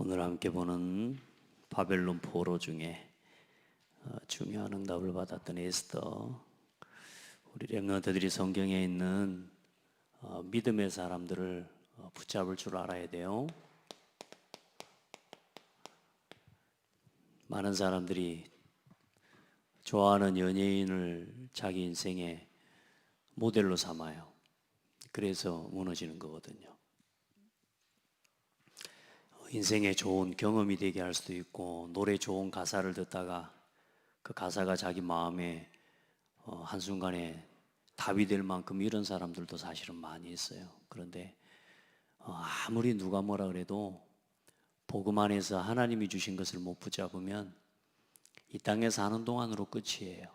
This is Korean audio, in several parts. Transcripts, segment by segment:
오늘 함께 보는 바벨론 포로 중에 중요한 응답을 받았던 에스더, 우리 렘넌트들이 성경에 있는 믿음의 사람들을 붙잡을 줄 알아야 돼요. 많은 사람들이 좋아하는 연예인을 자기 인생의 모델로 삼아요. 그래서 무너지는 거거든요. 인생에 좋은 경험이 되게 할 수도 있고, 노래 좋은 가사를 듣다가 그 가사가 자기 마음에 한순간에 답이 될 만큼 이런 사람들도 사실은 많이 있어요. 그런데 아무리 누가 뭐라 그래도 복음 안에서 하나님이 주신 것을 못 붙잡으면 이 땅에 사는 동안으로 끝이에요.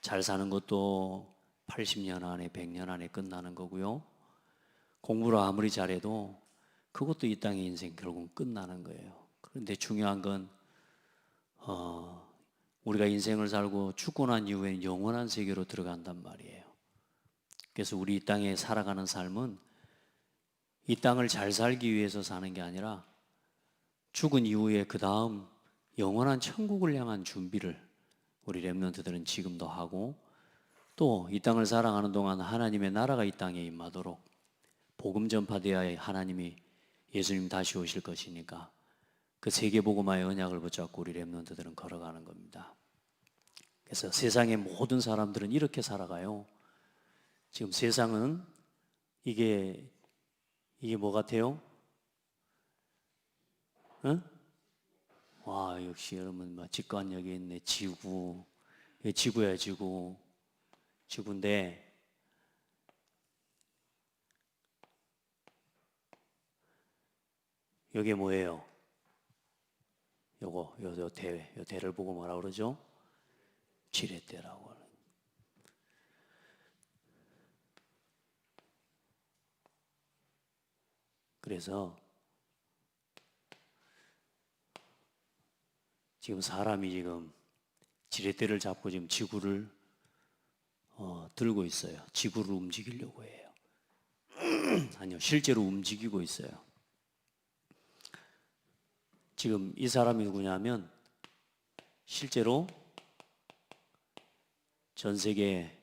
잘 사는 것도 80년 안에 100년 안에 끝나는 거고요. 공부를 아무리 잘해도 그것도 이 땅의 인생 결국은 끝나는 거예요. 그런데 중요한 건 우리가 인생을 살고 죽고 난 이후에는 영원한 세계로 들어간단 말이에요. 그래서 우리 이 땅에 살아가는 삶은 이 땅을 잘 살기 위해서 사는 게 아니라 죽은 이후에 그 다음 영원한 천국을 향한 준비를 우리 렘넌트들은 지금도 하고, 또 이 땅을 살아가는 동안 하나님의 나라가 이 땅에 임하도록 복음 전파되어야 하나님이 예수님 다시 오실 것이니까 그 세계복음화의 언약을 붙잡고 우리 렘넌트들은 걸어가는 겁니다. 그래서 세상의 모든 사람들은 이렇게 살아가요. 지금 세상은 이게 뭐 같아요? 응? 와, 역시 여러분 직관력이 있네. 지구. 지구야, 지구. 지구인데 여기 뭐예요? 요 대를 보고 뭐라 그러죠? 지렛대라고 하는. 그래서 지금 사람이 지금 지렛대를 잡고 지금 지구를 들고 있어요. 지구를 움직이려고 해요. 아니요, 실제로 움직이고 있어요. 지금 이 사람이 누구냐면 실제로 전 세계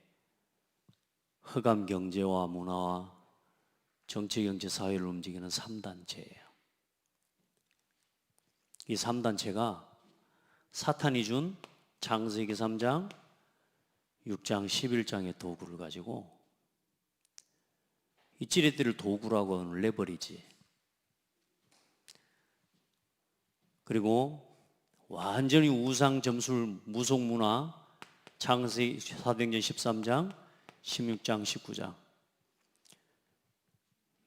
흑암 경제와 문화와 정치, 경제, 사회를 움직이는 3단체예요. 이 3단체가 사탄이 준 창세기 3장, 6장, 11장의 도구를 가지고 이 찌릿들을 도구라고 하는 레버리지, 그리고 완전히 우상 점술 무속 문화, 창세기 사도행전 13장, 16장, 19장,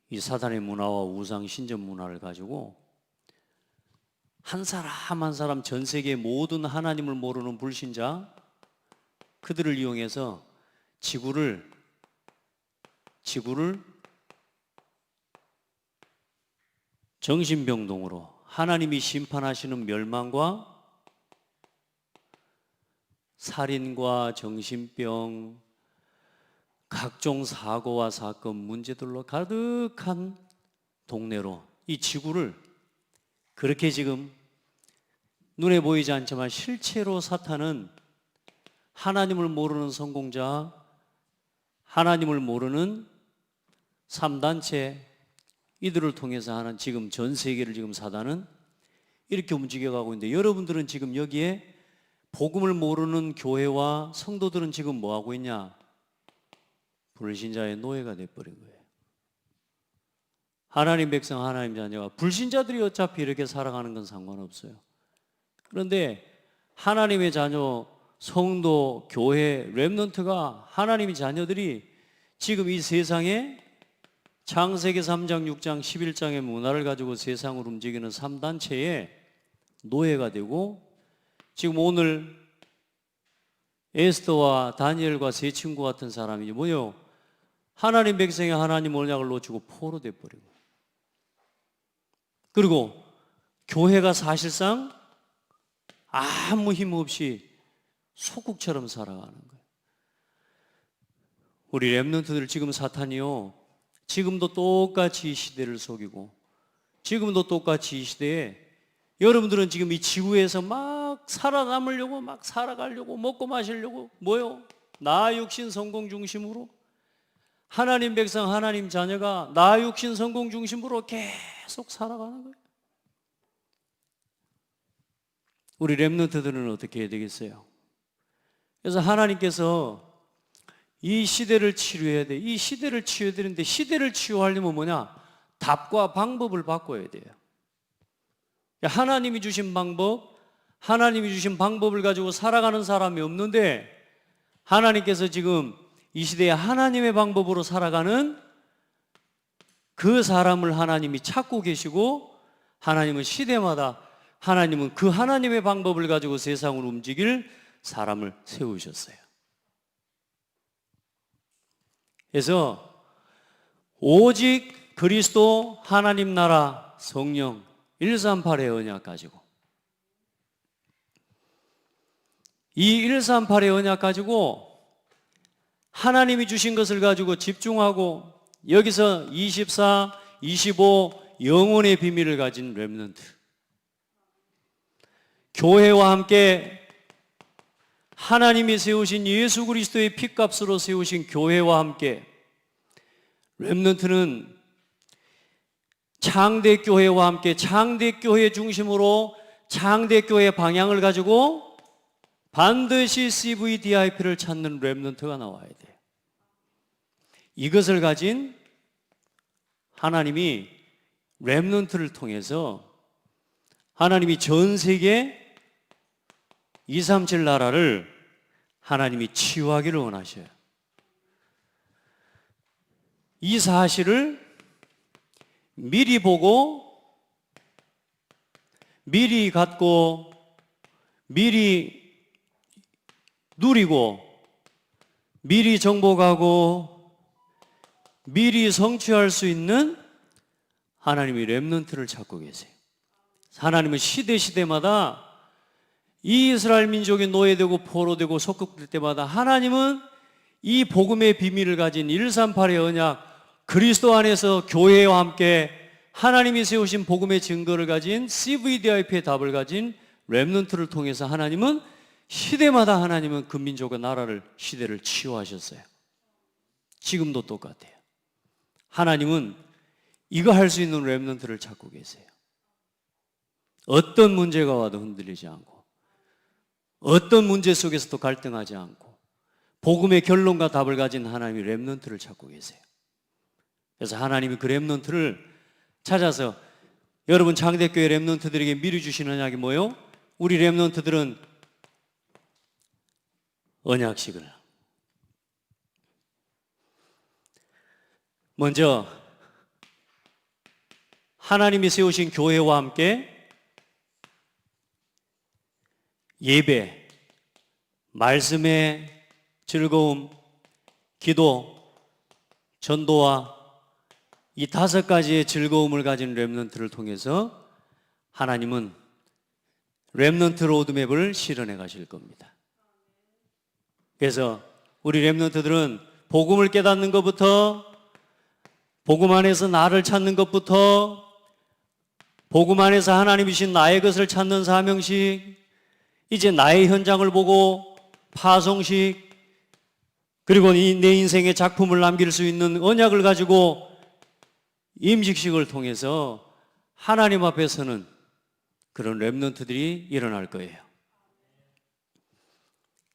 이 사탄의 문화와 우상 신전 문화를 가지고 한 사람 한 사람 전 세계 모든 하나님을 모르는 불신자 그들을 이용해서 지구를 정신병동으로, 하나님이 심판하시는 멸망과 살인과 정신병, 각종 사고와 사건, 문제들로 가득한 동네로 이 지구를 그렇게 지금 눈에 보이지 않지만 실제로 사탄은 하나님을 모르는 성공자, 하나님을 모르는 3단체, 이들을 통해서 하는 지금 전 세계를 지금 사단은 이렇게 움직여가고 있는데, 여러분들은 지금 여기에 복음을 모르는 교회와 성도들은 지금 뭐 하고 있냐? 불신자의 노예가 돼버린 거예요. 하나님 백성, 하나님 자녀가, 불신자들이 어차피 이렇게 살아가는 건 상관없어요. 그런데 하나님의 자녀, 성도, 교회, 렘넌트가, 하나님의 자녀들이 지금 이 세상에 창세기 3장, 6장, 11장의 문화를 가지고 세상을 움직이는 3단체의 노예가 되고, 지금 오늘 에스더와 다니엘과 세 친구 같은 사람이 뭐예요? 하나님 백성의 하나님 언약을 놓치고 포로 돼버리고, 그리고 교회가 사실상 아무 힘 없이 소국처럼 살아가는 거예요. 우리 렘넌트들 지금 사탄이요, 지금도 똑같이 이 시대를 속이고 지금도 똑같이 이 시대에 여러분들은 지금 이 지구에서 막 살아남으려고 막 살아가려고 먹고 마시려고 뭐요? 나 육신 성공 중심으로 하나님 백성 하나님 자녀가 나 육신 성공 중심으로 계속 살아가는 거예요. 우리 렘넌트들은 어떻게 해야 되겠어요? 그래서 하나님께서 이 시대를 치료해야 돼. 이 시대를 치유해야 되는데 시대를 치유하려면 뭐냐? 답과 방법을 바꿔야 돼요. 하나님이 주신 방법, 하나님이 주신 방법을 가지고 살아가는 사람이 없는데 하나님께서 지금 이 시대에 하나님의 방법으로 살아가는 그 사람을 하나님이 찾고 계시고 하나님은 시대마다 하나님은 그 하나님의 방법을 가지고 세상을 움직일 사람을 세우셨어요. 그래서 오직 그리스도 하나님 나라 성령 138의 언약 가지고 이 138의 언약 가지고 하나님이 주신 것을 가지고 집중하고 여기서 24, 25 영혼의 비밀을 가진 렘넌트 교회와 함께 하나님이 세우신 예수 그리스도의 피값으로 세우신 교회와 함께 렘넌트는 창대교회와 함께 창대교회 중심으로 창대교회 방향을 가지고 반드시 CVDIP를 찾는 렘넌트가 나와야 돼요. 이것을 가진 하나님이 렘넌트를 통해서 하나님이 전 세계 237 나라를 하나님이 치유하기를 원하셔요. 이 사실을 미리 보고 미리 갖고 미리 누리고 미리 정복하고 미리 성취할 수 있는 하나님이 렘넌트를 찾고 계세요. 하나님은 시대마다 이 이스라엘 민족이 노예되고 포로되고 속국될 때마다 하나님은 이 복음의 비밀을 가진 138의 언약 그리스도 안에서 교회와 함께 하나님이 세우신 복음의 증거를 가진 CVDIP의 답을 가진 렘넌트를 통해서 하나님은 시대마다 하나님은 그 민족과 나라를 시대를 치유하셨어요. 지금도 똑같아요. 하나님은 이거 할 수 있는 렘넌트를 찾고 계세요. 어떤 문제가 와도 흔들리지 않고 어떤 문제 속에서도 갈등하지 않고 복음의 결론과 답을 가진 하나님이 렘넌트를 찾고 계세요. 그래서 하나님이 그 렘넌트를 찾아서 여러분 창대교회 렘넌트들에게 미리 주시는 언약이 뭐예요? 우리 렘넌트들은 언약식을 먼저 하나님이 세우신 교회와 함께 예배, 말씀의 즐거움, 기도, 전도와 이 5가지의 즐거움을 가진 렘넌트를 통해서 하나님은 렘넌트 로드맵을 실현해 가실 겁니다. 그래서 우리 렘넌트들은 복음을 깨닫는 것부터 복음 안에서 나를 찾는 것부터 복음 안에서 하나님이 주신 나의 것을 찾는 사명식 이제 나의 현장을 보고 파송식 그리고 내 인생의 작품을 남길 수 있는 언약을 가지고 임직식을 통해서 하나님 앞에서는 그런 렘넌트들이 일어날 거예요.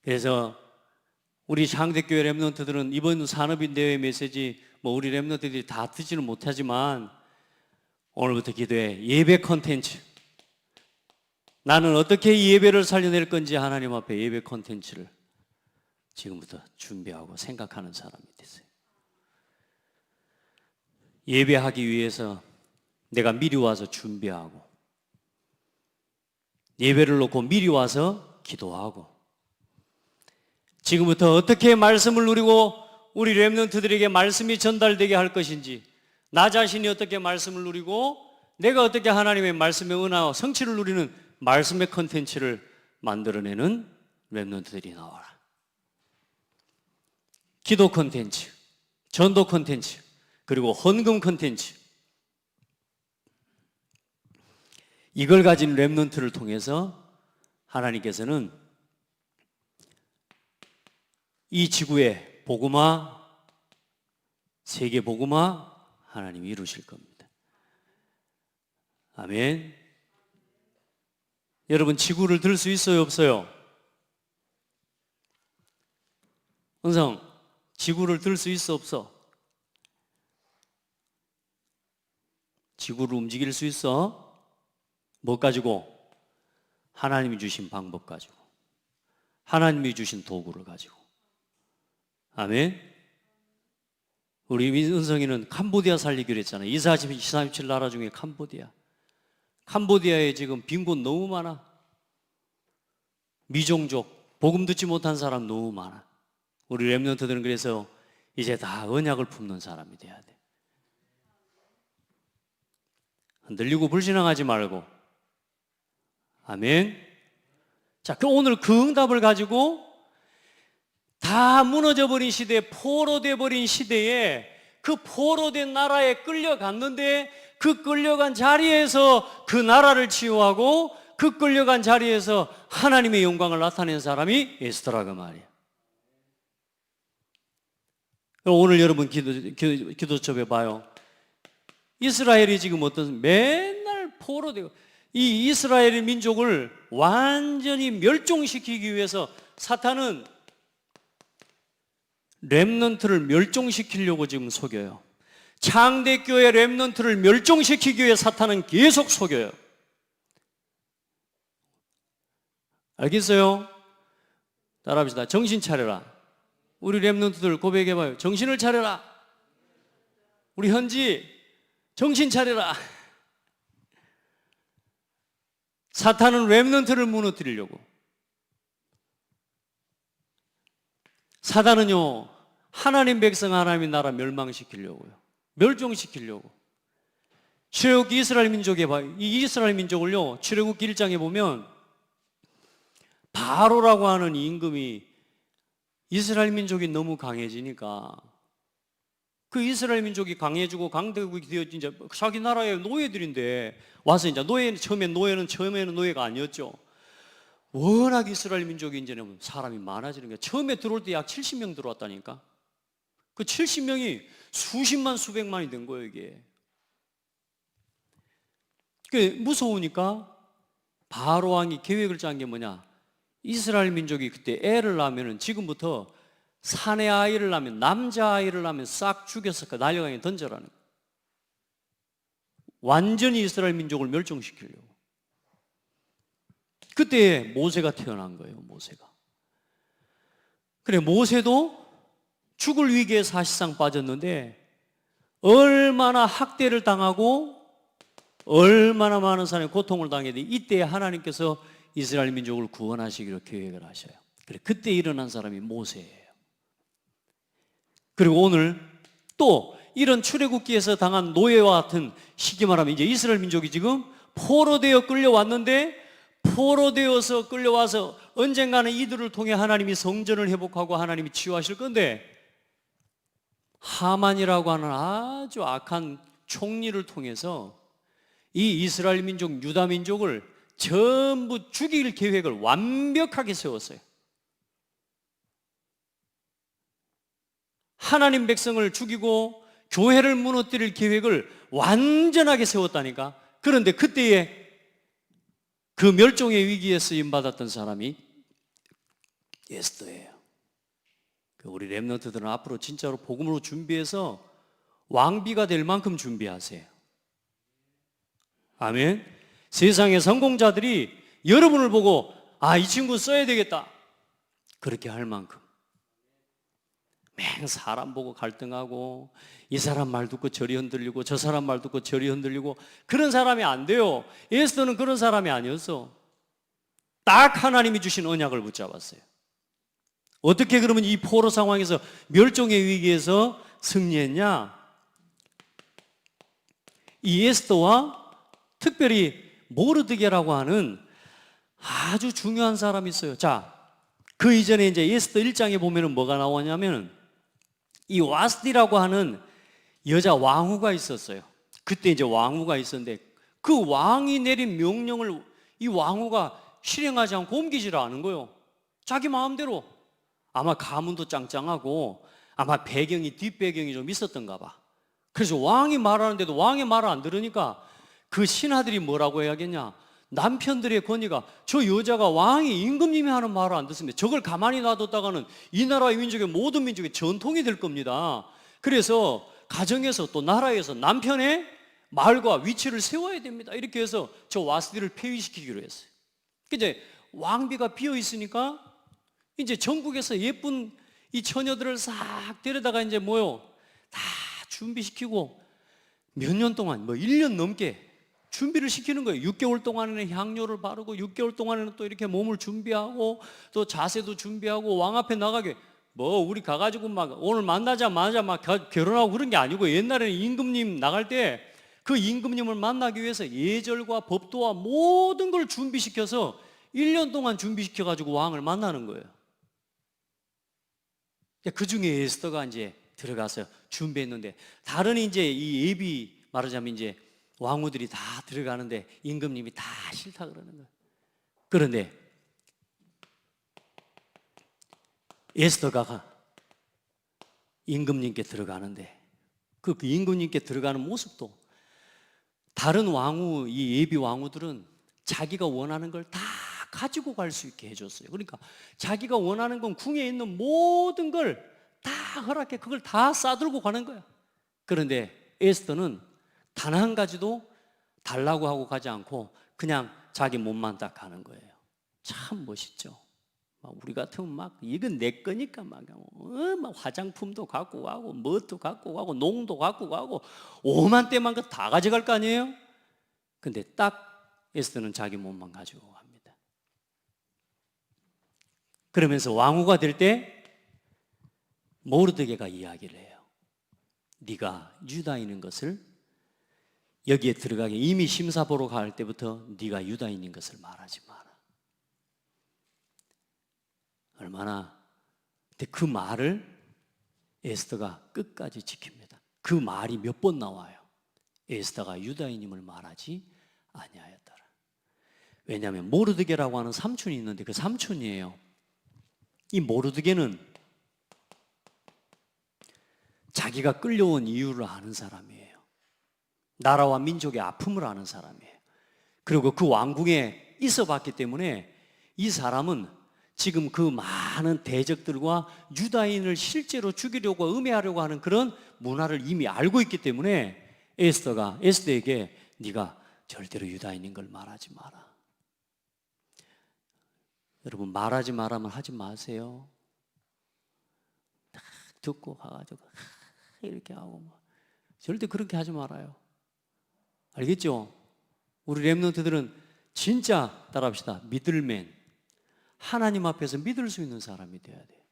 그래서 우리 창대교회 렘넌트들은 이번 산업인대회 메시지 우리 렘넌트들이 다 듣지는 못하지만 오늘부터 기도해 예배 콘텐츠 나는 어떻게 이 예배를 살려낼 건지 하나님 앞에 예배 콘텐츠를 지금부터 준비하고 생각하는 사람이 되세요. 예배하기 위해서 내가 미리 와서 준비하고 예배를 놓고 미리 와서 기도하고 지금부터 어떻게 말씀을 누리고 우리 렘넌트들에게 말씀이 전달되게 할 것인지 나 자신이 어떻게 말씀을 누리고 내가 어떻게 하나님의 말씀의 은혜와 성취를 누리는 말씀의 컨텐츠를 만들어내는 렘넌트들이 나와라. 기도 컨텐츠, 전도 컨텐츠, 그리고 헌금 컨텐츠 이걸 가진 렘넌트를 통해서 하나님께서는 이 지구의 복음화, 세계 복음화 하나님이 이루실 겁니다. 아멘. 여러분, 지구를 들 수 있어요, 없어요? 은성, 지구를 들 수 있어, 없어? 지구를 움직일 수 있어? 뭐 가지고? 하나님이 주신 방법 가지고, 하나님이 주신 도구를 가지고. 아멘. 우리 은성이는 캄보디아 살리기로 했잖아요. 247 나라 중에 캄보디아에 지금 빈곤 너무 많아. 미종족, 복음 듣지 못한 사람 너무 많아. 우리 렘넌트들은 그래서 이제 다 언약을 품는 사람이 돼야 돼. 흔들리고 불신앙하지 말고. 아멘. 자, 오늘 그 응답을 가지고 다 무너져버린 시대에, 포로돼 버린 시대에 그 포로된 나라에 끌려갔는데 그 끌려간 자리에서 그 나라를 치유하고 그 끌려간 자리에서 하나님의 영광을 나타낸 사람이 에스더라고 말이야. 오늘 여러분 기도첩에 봐요. 이스라엘이 지금 맨날 포로되고, 이 이스라엘의 민족을 완전히 멸종시키기 위해서 사탄은 렘넌트를 멸종시키려고 지금 속여요. 창대교회 렘넌트를 멸종시키기 위해 사탄은 계속 속여요. 알겠어요? 따라합시다. 정신 차려라. 우리 렘넌트들 고백해봐요. 정신을 차려라. 우리 현지 정신 차려라. 사탄은 렘넌트를 무너뜨리려고. 사단은요, 하나님 백성, 하나님의 나라 멸망시키려고요. 멸종시키려고. 출애굽기 이스라엘 민족에 봐요. 이 이스라엘 민족을요, 출애굽기 1장에 보면 바로라고 하는 임금이 이스라엘 민족이 너무 강해지니까 그 이스라엘 민족이 강해지고 강대국이 되어 이제 자기 나라의 노예들인데 와서 이제 처음에는 노예가 아니었죠. 워낙 이스라엘 민족이 이제는 사람이 많아지는 거예요. 처음에 들어올 때 약 70명 들어왔다니까. 그 70명이 수십만 수백만이 된 거예요, 이게. 그 무서우니까 바로 왕이 계획을 짠 게 뭐냐? 이스라엘 민족이 그때 애를 낳으면 지금부터 사내 아이를 낳으면, 남자 아이를 낳으면 싹 죽여서 날려가게 던져라는 거예요. 완전히 이스라엘 민족을 멸종시키려고. 그때 모세가 태어난 거예요, 모세가. 그래, 모세도 죽을 위기에 사실상 빠졌는데 얼마나 학대를 당하고 얼마나 많은 사람이 고통을 당했는데 이때 하나님께서 이스라엘 민족을 구원하시기로 계획을 하셔요. 그래, 그때 일어난 사람이 모세예요. 그리고 오늘 또 이런 출애굽기에서 당한 노예와 같은, 쉽게 말하면 이제 이스라엘 민족이 지금 포로되어 끌려왔는데, 포로되어서 끌려와서 언젠가는 이들을 통해 하나님이 성전을 회복하고 하나님이 치유하실 건데, 하만이라고 하는 아주 악한 총리를 통해서 이 이스라엘 민족, 유다 민족을 전부 죽일 계획을 완벽하게 세웠어요. 하나님 백성을 죽이고 교회를 무너뜨릴 계획을 완전하게 세웠다니까. 그런데 그때에 그 멸종의 위기에 쓰임받았던 사람이 에스더예요. 우리 렘넌트들은 앞으로 진짜로 복음으로 준비해서 왕비가 될 만큼 준비하세요. 아멘. 세상의 성공자들이 여러분을 보고 이 친구 써야 되겠다, 그렇게 할 만큼. 맹 사람 보고 갈등하고 이 사람 말 듣고 저리 흔들리고 저 사람 말 듣고 저리 흔들리고 그런 사람이 안 돼요. 에스더는 그런 사람이 아니었어. 딱 하나님이 주신 언약을 붙잡았어요. 어떻게 그러면 이 포로 상황에서 멸종의 위기에서 승리했냐? 이 에스더와 특별히 모르드게라고 하는 아주 중요한 사람이 있어요. 자, 그 이전에 이제 에스더 1장에 보면은 뭐가 나오냐면 이 와스디라고 하는 여자 왕후가 있었어요. 그때 이제 왕후가 있었는데 그 왕이 내린 명령을 이 왕후가 실행하지 않고 옮기지를 않은 거예요. 자기 마음대로. 아마 가문도 짱짱하고 아마 배경이 뒷배경이 좀 있었던가 봐. 그래서 왕이 말하는데도 왕의 말을 안 들으니까 그 신하들이 뭐라고 해야겠냐, 남편들의 권위가 저 여자가 왕이 임금님이 하는 말을 안 듣습니다. 저걸 가만히 놔뒀다가는 이 나라의 민족의 모든 민족의 전통이 될 겁니다. 그래서 가정에서 또 나라에서 남편의 말과 위치를 세워야 됩니다. 이렇게 해서 저 와스디를 폐위시키기로 했어요. 이제 왕비가 비어 있으니까 이제 전국에서 예쁜 이 처녀들을 싹 데려다가 이제 다 준비시키고 몇 년 동안 1년 넘게 준비를 시키는 거예요. 6개월 동안에는 향료를 바르고 6개월 동안에는 또 이렇게 몸을 준비하고 또 자세도 준비하고 왕 앞에 나가게 우리 가가지고 막 오늘 만나자마자 막 결혼하고 그런 게 아니고 옛날에는 임금님 나갈 때 그 임금님을 만나기 위해서 예절과 법도와 모든 걸 준비시켜서 1년 동안 준비시켜가지고 왕을 만나는 거예요. 그 중에 에스더가 이제 들어가서 준비했는데 다른 이제 이 예비 말하자면 이제 왕후들이 다 들어가는데 임금님이 다 싫다 그러는 거예요. 그런데 에스더가 임금님께 들어가는데 그 임금님께 들어가는 모습도 다른 왕후, 이 예비 왕후들은 자기가 원하는 걸 다 가지고 갈 수 있게 해줬어요. 그러니까 자기가 원하는 건 궁에 있는 모든 걸 다 허락해 그걸 다 싸들고 가는 거야. 그런데 에스더는 단 한 가지도 달라고 하고 가지 않고 그냥 자기 몸만 딱 가는 거예요. 참 멋있죠. 우리 같으면 막 이건 내 거니까 막 화장품도 갖고 가고 뭣도 갖고 가고 농도 갖고 가고 오만 대만 거 다 가져갈 거 아니에요? 근데 딱 에스더는 자기 몸만 가지고 갑니다. 그러면서 왕후가 될 때 모르드게가 이야기를 해요. 네가 유다인인 것을 여기에 들어가게 이미 심사 보러 갈 때부터 네가 유다인인 것을 말하지 마라. 얼마나 근데 그 말을 에스더가 끝까지 지킵니다. 그 말이 몇 번 나와요. 에스더가 유다인임을 말하지 아니하였더라. 왜냐하면 모르드게라고 하는 삼촌이 있는데 그 삼촌이에요. 이 모르드게는 자기가 끌려온 이유를 아는 사람이에요. 나라와 민족의 아픔을 아는 사람이에요. 그리고 그 왕궁에 있어 봤기 때문에 이 사람은 지금 그 많은 대적들과 유다인을 실제로 죽이려고 음해하려고 하는 그런 문화를 이미 알고 있기 때문에 에스더에게 네가 절대로 유다인인 걸 말하지 마라. 여러분 말하지 말라면 하지 마세요. 딱 듣고 가가지고 이렇게 하고 절대 그렇게 하지 말아요. 알겠죠? 우리 렘넌트들은 진짜 따라합시다. 미들맨, 하나님 앞에서 믿을 수 있는 사람이 돼야 돼요.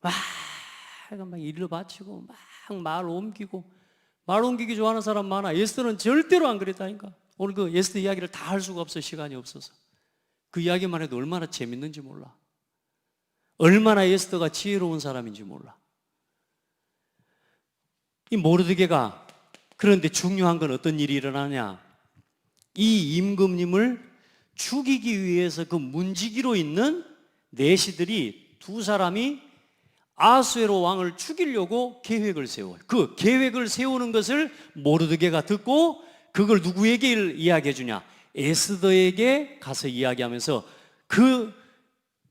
막 일을 바치고 막 말 옮기고 말 옮기기 좋아하는 사람 많아. 에스더는 절대로 안 그랬다니까. 오늘 그 에스더 이야기를 다 할 수가 없어. 시간이 없어서. 그 이야기만 해도 얼마나 재밌는지 몰라. 얼마나 에스더가 지혜로운 사람인지 몰라. 이 모르드게가 그런데 중요한 건 어떤 일이 일어나냐? 이 임금님을 죽이기 위해서 그 문지기로 있는 내시들이 두 사람이 아수에로 왕을 죽이려고 계획을 세워요. 그 계획을 세우는 것을 모르드게가 듣고 그걸 누구에게 이야기해 주냐? 에스더에게 가서 이야기하면서 그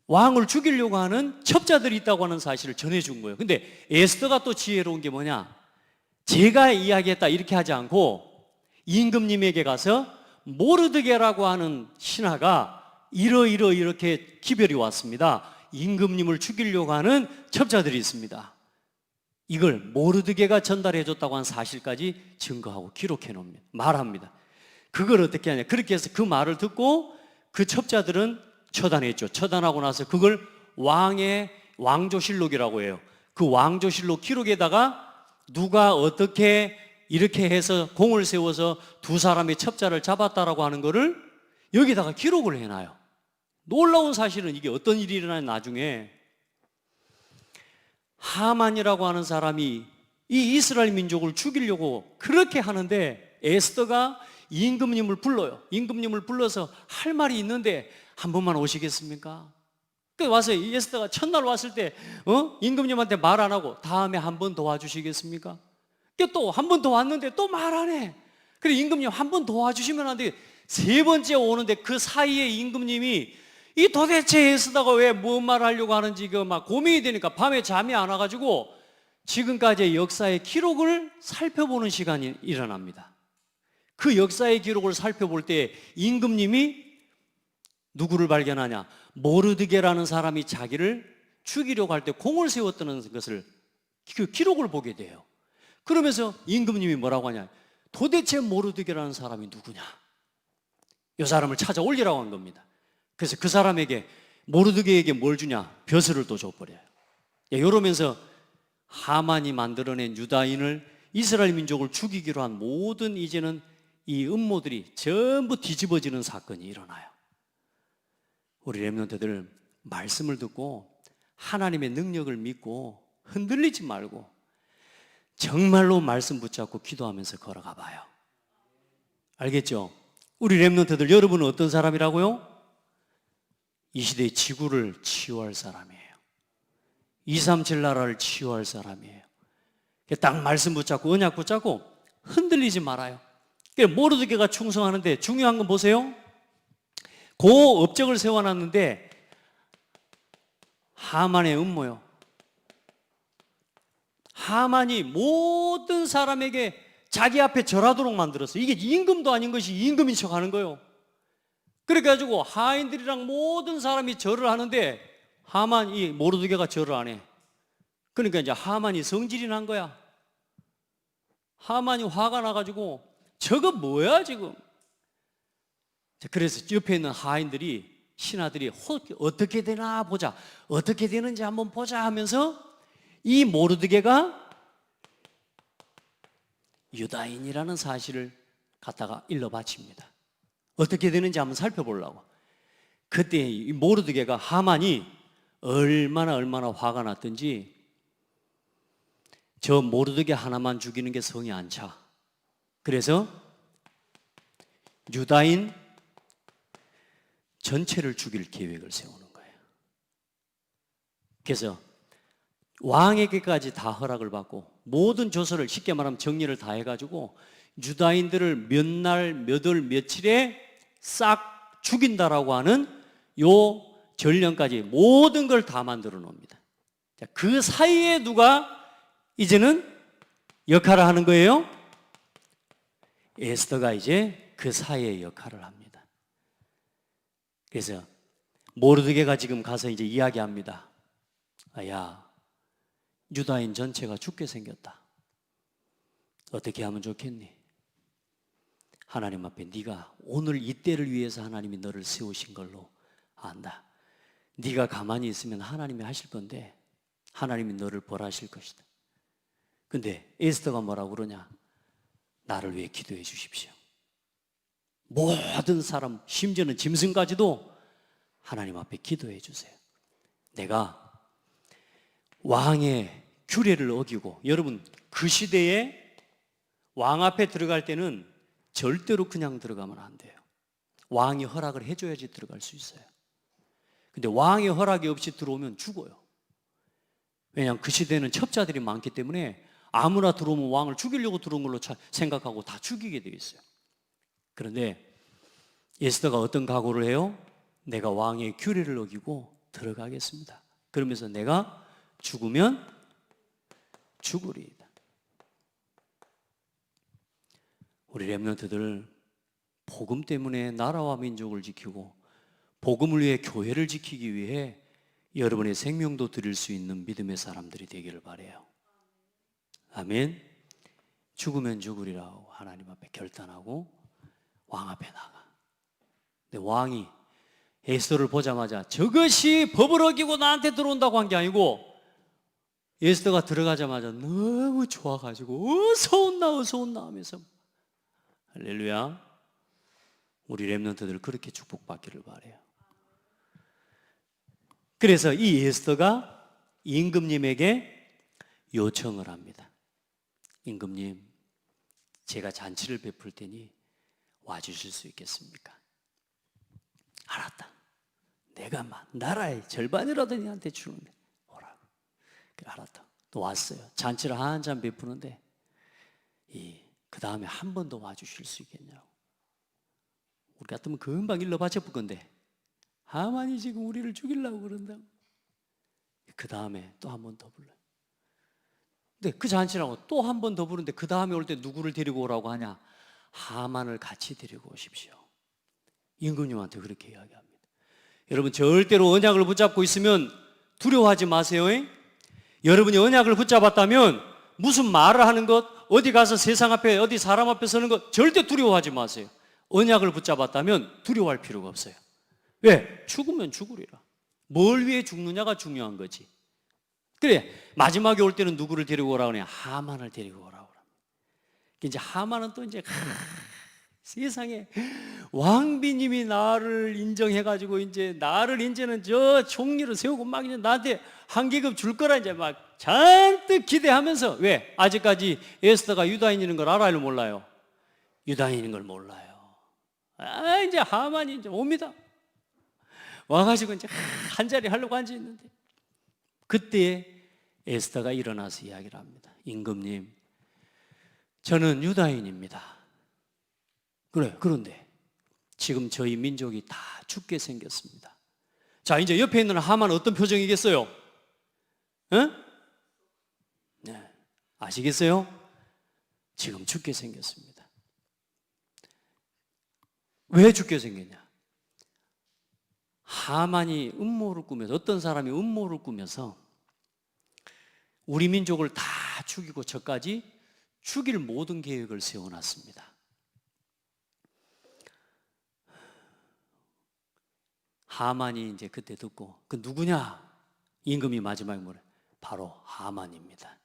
왕을 죽이려고 하는 첩자들이 있다고 하는 사실을 전해준 거예요. 근데 에스더가 또 지혜로운 게 뭐냐? 제가 이야기했다 이렇게 하지 않고 임금님에게 가서 모르드게라고 하는 신하가 이렇게 기별이 왔습니다. 임금님을 죽이려고 하는 첩자들이 있습니다. 이걸 모르드게가 전달해 줬다고 한 사실까지 증거하고 기록해 놓습니다. 말합니다. 그걸 어떻게 하냐? 그렇게 해서 그 말을 듣고 그 첩자들은 처단했죠. 처단하고 나서 그걸 왕의 왕조실록이라고 해요. 그 왕조실록 기록에다가 누가 어떻게 이렇게 해서 공을 세워서 두 사람의 첩자를 잡았다라고 하는 거를 여기다가 기록을 해놔요. 놀라운 사실은 이게 어떤 일이 일어나냐? 나중에 하만이라고 하는 사람이 이 이스라엘 민족을 죽이려고 그렇게 하는데 에스더가 임금님을 불러요. 임금님을 불러서 할 말이 있는데 한 번만 오시겠습니까? 그 와서 에스더가 첫날 왔을 때 임금님한테 말 안 하고 다음에 한 번 더 와주시겠습니까? 또 한 번 더 왔는데 또 말 안 해. 그래 임금님 한 번 더 와주시면 안 돼. 세 번째 오는데 그 사이에 임금님이 이 도대체 에스더가 왜 뭔 말 하려고 하는지 막 고민이 되니까 밤에 잠이 안 와가지고 지금까지의 역사의 기록을 살펴보는 시간이 일어납니다. 그 역사의 기록을 살펴볼 때 임금님이 누구를 발견하냐? 모르드게라는 사람이 자기를 죽이려고 할 때 공을 세웠다는 것을 그 기록을 보게 돼요. 그러면서 임금님이 뭐라고 하냐? 도대체 모르드게라는 사람이 누구냐? 이 사람을 찾아올리라고 한 겁니다. 그래서 그 사람에게 모르드게에게 뭘 주냐? 벼슬을 또 줘버려요. 이러면서 하만이 만들어낸 유다인을 이스라엘 민족을 죽이기로 한 모든 이제는 이 음모들이 전부 뒤집어지는 사건이 일어나요. 우리 렘넌트들 말씀을 듣고 하나님의 능력을 믿고 흔들리지 말고 정말로 말씀 붙잡고 기도하면서 걸어가 봐요. 알겠죠? 우리 렘넌트들 여러분은 어떤 사람이라고요? 이 시대의 지구를 치유할 사람이에요. 237 나라를 치유할 사람이에요. 딱 말씀 붙잡고 언약 붙잡고 흔들리지 말아요. 모르드게가 충성하는데 중요한 건 보세요. 고 업적을 세워놨는데 하만의 음모요. 하만이 모든 사람에게 자기 앞에 절하도록 만들었어요. 이게 임금도 아닌 것이 임금인 척 하는 거예요. 그래가지고 하인들이랑 모든 사람이 절을 하는데 하만이 모르드게가 절을 안 해. 그러니까 이제 하만이 성질이 난 거야. 하만이 화가 나가지고 저거 뭐야 지금? 그래서 옆에 있는 하인들이 신하들이 어떻게 되나 보자, 어떻게 되는지 한번 보자 하면서 이 모르드게가 유다인이라는 사실을 갖다가 일러 바칩니다. 어떻게 되는지 한번 살펴보려고. 그때 이 모르드게가 하만이 얼마나 화가 났던지 저 모르드게 하나만 죽이는 게 성이 안 차. 그래서 유다인 전체를 죽일 계획을 세우는 거예요. 그래서 왕에게까지 다 허락을 받고 모든 조서를 쉽게 말하면 정리를 다 해가지고 유다인들을 몇 날, 몇 월, 며칠에 싹 죽인다라고 하는 요 전령까지 모든 걸 다 만들어 놓습니다. 그 사이에 누가 이제는 역할을 하는 거예요? 에스더가 이제 그 사이에 역할을 합니다. 그래서 모르드게가 지금 가서 이제 이야기합니다. 야, 유다인 전체가 죽게 생겼다. 어떻게 하면 좋겠니? 하나님 앞에 네가 오늘 이때를 위해서 하나님이 너를 세우신 걸로 안다. 네가 가만히 있으면 하나님이 하실 건데 하나님이 너를 벌하실 것이다. 근데 에스더가 뭐라고 그러냐? 나를 위해 기도해 주십시오. 모든 사람, 심지어는 짐승까지도 하나님 앞에 기도해 주세요. 내가 왕의 규례를 어기고, 여러분 그 시대에 왕 앞에 들어갈 때는 절대로 그냥 들어가면 안 돼요. 왕이 허락을 해줘야지 들어갈 수 있어요. 근데 왕의 허락이 없이 들어오면 죽어요. 왜냐하면 그 시대에는 첩자들이 많기 때문에 아무나 들어오면 왕을 죽이려고 들어온 걸로 생각하고 다 죽이게 되어 있어요. 그런데 에스더가 어떤 각오를 해요? 내가 왕의 규례를 어기고 들어가겠습니다. 그러면서 내가 죽으면 죽으리이다. 우리 렘넌트들 복음 때문에 나라와 민족을 지키고 복음을 위해 교회를 지키기 위해 여러분의 생명도 드릴 수 있는 믿음의 사람들이 되기를 바라요. 아멘. 죽으면 죽으리라고 하나님 앞에 결단하고 왕 앞에 나가. 근데 왕이 에스더를 보자마자 저것이 법을 어기고 나한테 들어온다고 한 게 아니고 에스더가 들어가자마자 너무 좋아가지고 어서 온나 하면서 할렐루야. 우리 렘넌트들 그렇게 축복받기를 바라요. 그래서 이 에스더가 임금님에게 요청을 합니다. 임금님, 제가 잔치를 베풀 테니 와주실 수 있겠습니까? 알았다. 내가 나라의 절반이라도 니한테 주는데 오라고. 알았다. 또 왔어요. 잔치를 한잔 베푸는데 그 다음에 한 번 더 와주실 수 있겠냐고. 우리 같으면 금방 일러 바쳐볼 건데 하만이 지금 우리를 죽이려고 그런다고. 그 다음에 또 한 번 더 불러요. 근데 그 잔치라고 또 한 번 더 부르는데 그 다음에 올 때 누구를 데리고 오라고 하냐? 하만을 같이 데리고 오십시오. 임금님한테 그렇게 이야기합니다. 여러분, 절대로 언약을 붙잡고 있으면 두려워하지 마세요. 여러분이 언약을 붙잡았다면 무슨 말을 하는 것, 어디 가서 세상 앞에, 어디 사람 앞에 서는 것 절대 두려워하지 마세요. 언약을 붙잡았다면 두려워할 필요가 없어요. 왜? 죽으면 죽으리라. 뭘 위해 죽느냐가 중요한 거지. 그래, 마지막에 올 때는 누구를 데리고 오라고 하냐? 하만을 데리고 오라고 합니다. 이제 하만은 또 이제 세상에 왕비님이 나를 인정해가지고 나를 저 총리를 세우고 막 이제 나한테 한 계급 줄 거라 이제 막 잔뜩 기대하면서, 왜? 아직까지 에스더가 유다인인 걸 알아요, 몰라요? 유다인인 걸 몰라요. 이제 하만이 이제 옵니다. 와가지고 이제 한 자리 하려고 앉아 있는데, 그때 에스더가 일어나서 이야기를 합니다. 임금님, 저는 유다인입니다. 그래, 그런데 지금 저희 민족이 다 죽게 생겼습니다. 자, 이제 옆에 있는 하만은 어떤 표정이겠어요? 네, 아시겠어요? 지금 죽게 생겼습니다. 왜 죽게 생겼냐? 하만이 음모를 꾸며서, 어떤 사람이 음모를 꾸며서 우리 민족을 다 죽이고 저까지 죽일 모든 계획을 세워놨습니다. 하만이 이제 그때 듣고, 그 누구냐? 임금이 마지막에 뭐래? 바로 하만입니다.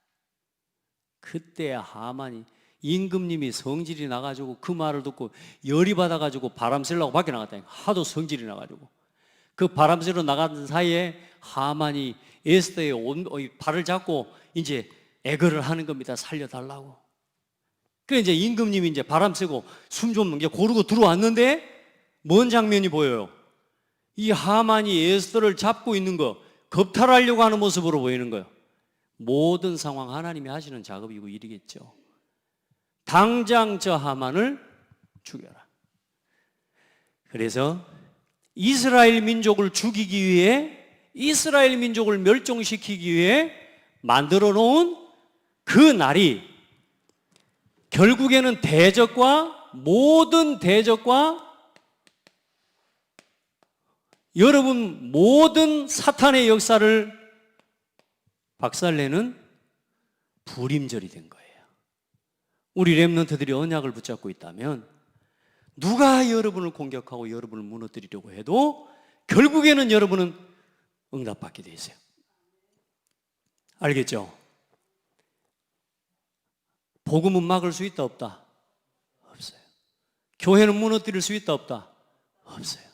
그때 하만이, 임금님이 성질이 나가지고 그 말을 듣고 열이 받아가지고 바람 쐬려고 밖에 나갔다. 하도 성질이 나가지고 그 바람 쐬러 나가는 사이에 하만이 에스더의 발을 잡고 이제 애걸을 하는 겁니다. 살려달라고. 그래 이제 임금님이 이제 바람 쐬고 숨 좀 이제 고르고 들어왔는데 뭔 장면이 보여요? 이 하만이 에스더를 잡고 있는 거, 겁탈하려고 하는 모습으로 보이는 거예요. 모든 상황 하나님이 하시는 작업이고 일이겠죠. 당장 저 하만을 죽여라. 그래서 이스라엘 민족을 죽이기 위해, 이스라엘 민족을 멸종시키기 위해 만들어 놓은 그 날이 결국에는 대적과, 모든 대적과 여러분 모든 사탄의 역사를 박살내는 불임절이 된 거예요. 우리 렘넌트들이 언약을 붙잡고 있다면 누가 여러분을 공격하고 여러분을 무너뜨리려고 해도 결국에는 여러분은 응답받게 돼 있어요. 알겠죠? 복음은 막을 수 있다 없다? 없어요. 교회는 무너뜨릴 수 있다 없다? 없어요.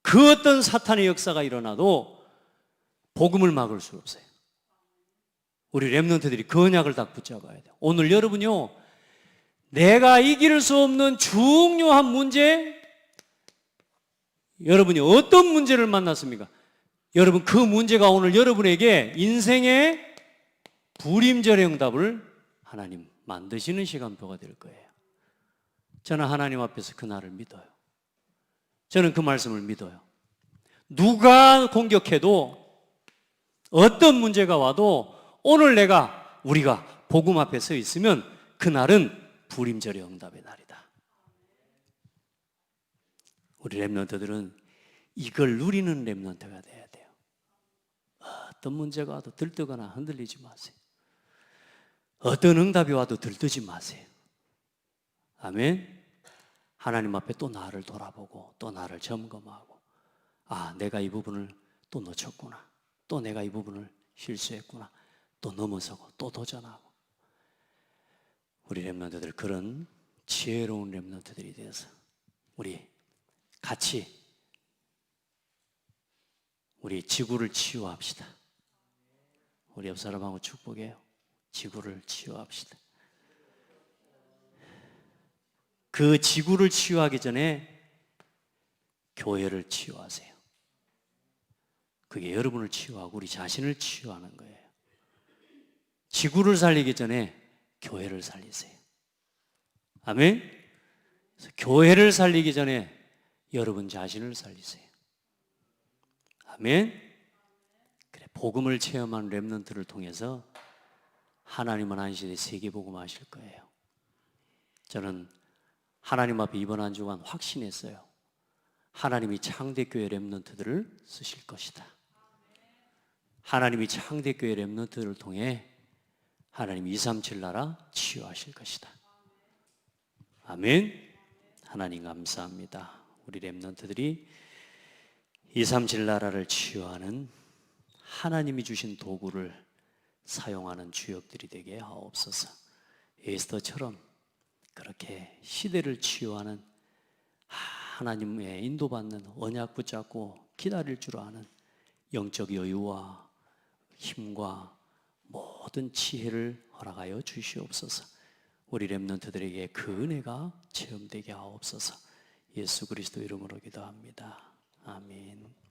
그 어떤 사탄의 역사가 일어나도 복음을 막을 수 없어요. 우리 렘넌트들이 그 언약을 딱 붙잡아야 돼요. 오늘 여러분요, 내가 이길 수 없는 중요한 문제, 여러분이 어떤 문제를 만났습니까? 여러분 그 문제가 오늘 여러분에게 인생의 불임절의 응답을 하나님 만드시는 시간표가 될 거예요. 저는 하나님 앞에서 그날을 믿어요. 저는 그 말씀을 믿어요. 누가 공격해도, 어떤 문제가 와도 오늘 우리가 복음 앞에 서 있으면 그날은 불임절의 응답의 날이다. 우리 렘넌트들은 이걸 누리는 렘넌트가 돼야 돼요. 어떤 문제가 와도 들뜨거나 흔들리지 마세요. 어떤 응답이 와도 들뜨지 마세요. 아멘. 하나님 앞에 또 나를 돌아보고 또 나를 점검하고, 내가 이 부분을 또 놓쳤구나, 또 내가 이 부분을 실수했구나, 또 넘어서고 또 도전하고. 우리 렘넌트들, 그런 지혜로운 렘넌트들이 되어서 우리 같이 우리 지구를 치유합시다. 우리 옆 사람하고 축복해요. 지구를 치유합시다. 그 지구를 치유하기 전에 교회를 치유하세요. 그게 여러분을 치유하고 우리 자신을 치유하는 거예요. 지구를 살리기 전에 교회를 살리세요. 아멘? 그래서 교회를 살리기 전에 여러분 자신을 살리세요. 아멘? 그래, 복음을 체험한 렘넌트를 통해서 하나님은 한 시대 세계복음 하실 거예요. 저는 하나님 앞에 이번 한 주간 확신했어요. 하나님이 창대교회 렘넌트들을 쓰실 것이다. 하나님이 창대교회 렘넌트들을 통해 하나님 237 나라 치유하실 것이다. 아멘. 하나님 감사합니다. 우리 렘넌트들이 237 나라를 치유하는 하나님이 주신 도구를 사용하는 주역들이 되게 하옵소서. 에스더처럼 그렇게 시대를 치유하는 하나님의 인도받는 언약 붙잡고 기다릴 줄 아는 영적 여유와 힘과 모든 지혜를 허락하여 주시옵소서. 우리 렘넌트들에게 그 은혜가 체험되게 하옵소서. 예수 그리스도 이름으로 기도합니다. 아멘.